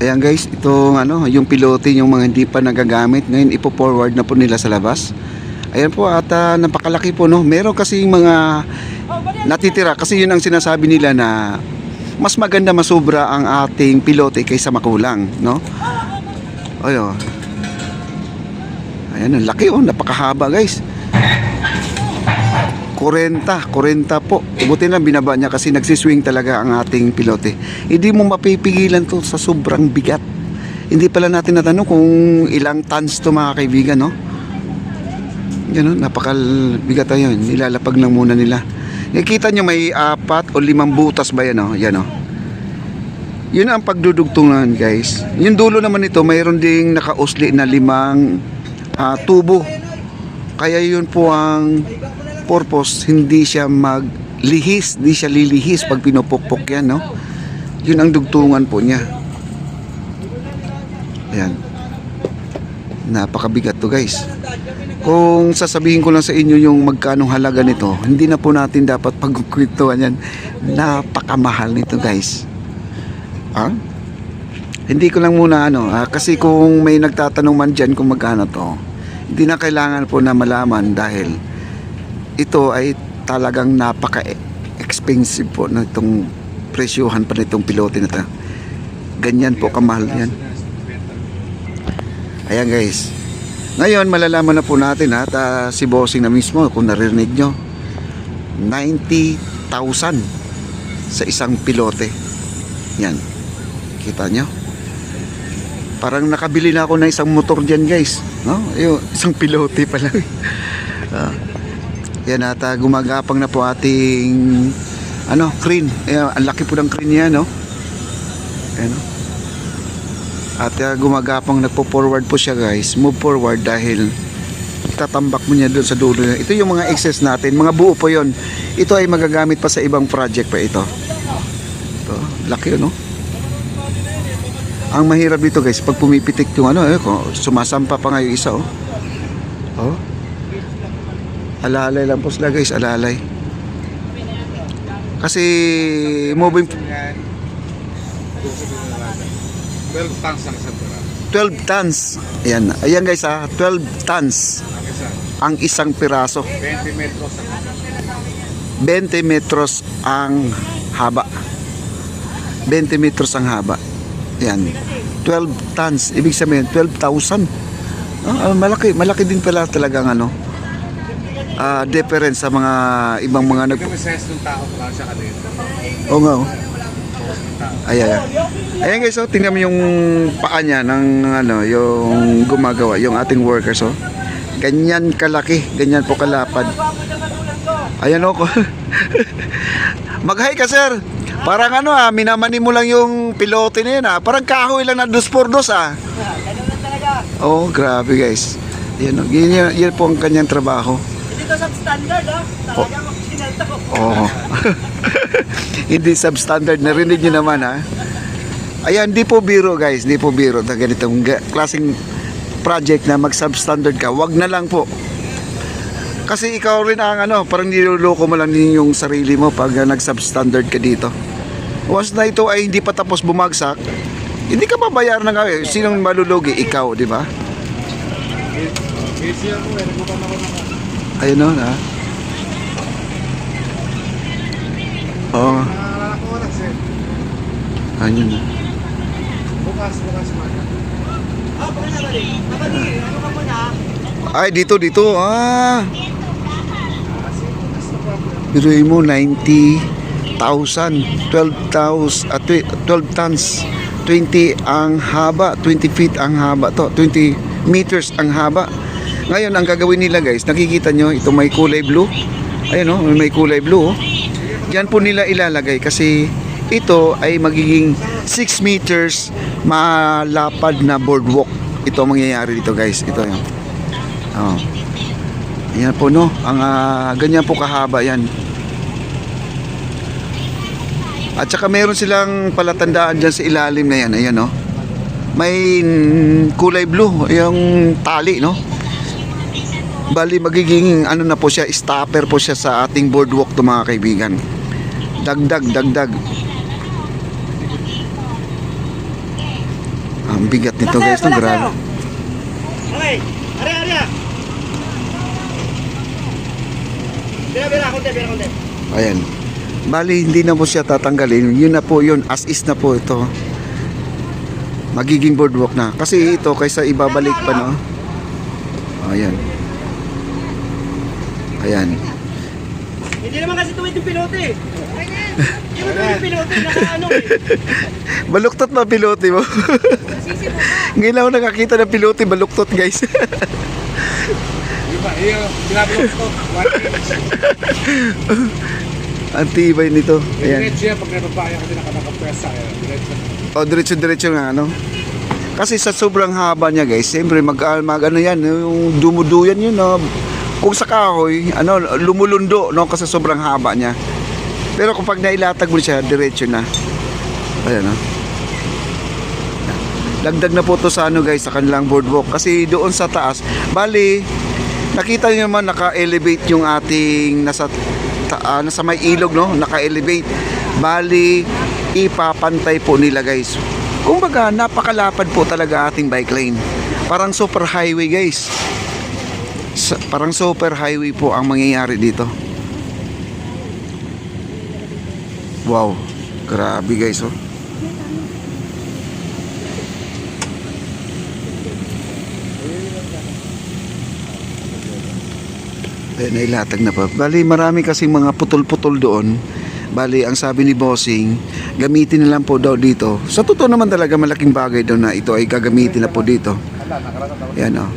Ayan guys, itong yung pilote, yung mga hindi pa nagagamit, ngayon ipo-forward na po nila sa labas. Ayan po, at napakalaki po, no. Meron kasi mga natitira kasi yun ang sinasabi nila na mas maganda masobra ang ating pilote kaysa makulang, no. Ayan. Ayan, ang laki, oh, napakahaba guys. 40 po. Buti lang binaba niya kasi nagsiswing talaga ang ating pilote. Hindi mo mapipigilan to sa sobrang bigat. Hindi pala natin natanong kung ilang tons to mga kaibigan, no? Yan, no? Napakabigat yun. Nilalapag lang muna nila. Nakikita nyo may 4 o 5 butas ba yan, no? Yan, no? Yun ang pagdudugtungan guys. Yung dulo naman ito, mayroon ding nakausli na 5 tubo. Kaya yun po ang purpose, hindi siya maglihis, hindi siya lilihis pag pinupukpok yan, no? Yun ang dugtungan po niya. Ayan. Napakabigat to guys. Kung sasabihin ko lang sa inyo yung magkano halaga nito, hindi na po natin dapat pagkukwentuhan yan. Napakamahal nito guys. Hindi ko lang muna kasi kung may nagtatanong man dyan kung magkano to, hindi na kailangan po na malaman dahil ito ay talagang napaka-expensive po na itong presyuhan pa nitong pilote na ito. Ganyan po kamahal yan. Ayan guys. Ngayon malalaman na po natin at si bossing na mismo kung narinig nyo, 90,000 sa isang pilote. Yan. Kita nyo? Parang nakabili na ako ng isang motor dyan guys, no? Yung isang pilote pala. Yan, at gumagapang na po ating crane. Ayan, ang laki po ng crane niya, no? Ayan, no? At gumagapang, nagpo-forward po siya guys. Move forward dahil tatambak mo niya doon sa dulo. Ito yung mga excess natin, mga buo po yon. Ito ay magagamit pa sa ibang project pa ito. Ito, laki, no? Ang mahirap dito guys, pag pumipitik yung sumasampa pa nga yung isa, oh. Oh. Alalay lang po sila guys, alalay. Kasi moving 12 tons ang isang piraso. 12 tons. Ayan, ayan guys 12 tons ang isang piraso. 20 metros ang 20 metros ang haba. 20 metros ang haba. Ayan, 12 tons. Ibig sabihin 12,000. Malaki din pala talagang difference sa mga ibang mga yung size ng tao pala siya kanina. Oo nga, oh. Ayan. Ayan guys, tingnan mo yung paa niya ng yung gumagawa, yung ating workers, oh. Ganyan kalaki, ganyan po kalapad. Ayan, oh. Mag-hi ka, sir. Parang minamani mo lang yung pilote na yun, parang kahoy lang na 2x2, Oh, grabe guys. Yan, yan po ang kanyang trabaho. Hindi to substandard, talagang makinalta ko. Oo. Hindi substandard, narinig nyo naman, Ayan, di po biro guys, di po biro na ganitong klaseng project na mag-substandard ka. Wag na lang po. Kasi ikaw rin ang parang niloloko mo lang yung sarili mo pag nag-substandard ka dito. Once na ito ay hindi pa tapos bumagsak, hindi ka mabayaran ng sinong malulugi? Ikaw, di ba? Ayun, no, Oo. Ayun. Bukas maka. Ay, dito. Biruin mo, 90,000, 12 tons, 20 ang haba, 20 feet ang haba to, 20 meters ang haba. Ngayon, ang gagawin nila guys, nakikita nyo, ito may kulay blue. Ayun, may kulay blue, Diyan po nila ilalagay kasi ito ay magiging 6 meters malapad na boardwalk. Ito ang mangyayari dito guys. Ito yun. Ayan po, no? Ang ganyan po kahaba yan. At saka meron silang palatandaan dyan sa ilalim na yan. Ayan, no? May kulay blue yung tali, no? Bali magiging na po siya, stopper po siya sa ating boardwalk to mga kaibigan. Dagdag. Ang bigat nito guys, no? Grabe. Okay. Ari, ari. Bira, konti. Ayan. Bali, hindi na po siya tatanggalin. Yun na po yun. As is na po ito. Magiging boardwalk na. Kasi ito, kaysa ibabalik pa, no? Ayan. Ayan. Hindi naman kasi tuwid yung pilote. Hindi naman tuwid yung pilote. Nakaano eh. Baluktot na pilote mo. Ngayon lang ako nakakita ng pilote, baluktot guys. Iba, binabalok ko. Ang tibay nito. Ayan. Diretso yan, pag nababayan ka din nakapwesa. Diretso. O, diretso-diretso nga, ano? Kasi sa sobrang haba niya, guys, siyempre ano yan, yung dumuduyan yun, no? Kung sa kahoy, ano, lumulundo, no? Kasi sobrang haba niya. Pero kapag nailatag mo siya, diretso na. Ayan, no? Dagdag na po to sa ano, guys, sa kanilang boardwalk. Kasi doon sa taas, bali, nakita niyo naman, naka-elevate yung ating nasa may ilog, no? Naka-elevate. Bali, ipapantay po nila, guys. Kumbaga, napakalapad po talaga ating bike lane. Parang super highway, guys. Parang super highway po ang mangyayari dito. Wow. Grabe, guys, oh. Nailatag na pa. Bali, marami kasi mga putol-putol doon. Bali, ang sabi ni Bossing, gamitin na lang po daw dito. Sa totoo naman talaga malaking bagay daw na ito ay gagamitin na po dito. Yan, oh.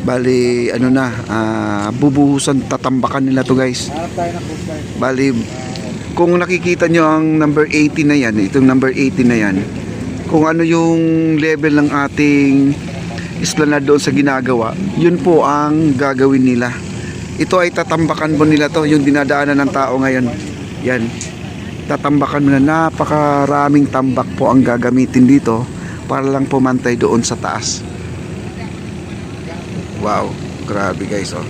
Bali, ano na, bubuhusan, tatambakan nila to, guys. Bali, kung nakikita nyo ang number 80 na yan, itong number 80 na yan, kung ano yung level ng ating esplanade doon sa ginagawa, yun po ang gagawin nila. Ito ay tatambakan po nila to, yung dinadaanan ng tao ngayon. Yan. Tatambakan mo na, napakaraming tambak po ang gagamitin dito para lang pumantay doon sa taas. Wow, grabe guys, oh.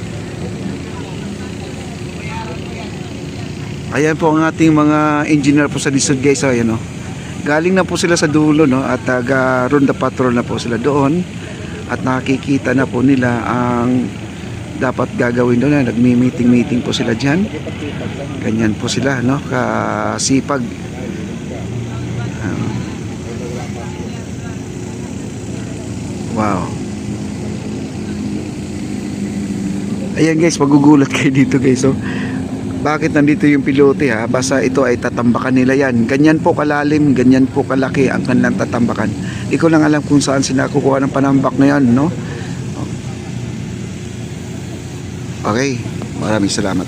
Ayan po ang ating mga engineer po sa lisod, guys, oh, ayan, oh. Galing na po sila sa dulo, no, at ronda patrol na po sila doon. At nakikita na po nila ang dapat gagawin doon. Nagmi-meeting po sila dyan. Ganyan po sila, no? Kasipag. Wow. Ayan guys, magugulat kayo dito guys. So, bakit nandito yung pilote ha? Basta ito ay tatambakan nila yan. Ganyan po kalalim, ganyan po kalaki ang kanilang tatambakan. Di ko lang alam kung saan sila kukuha ng panambak na yan, no? Okay, maraming salamat.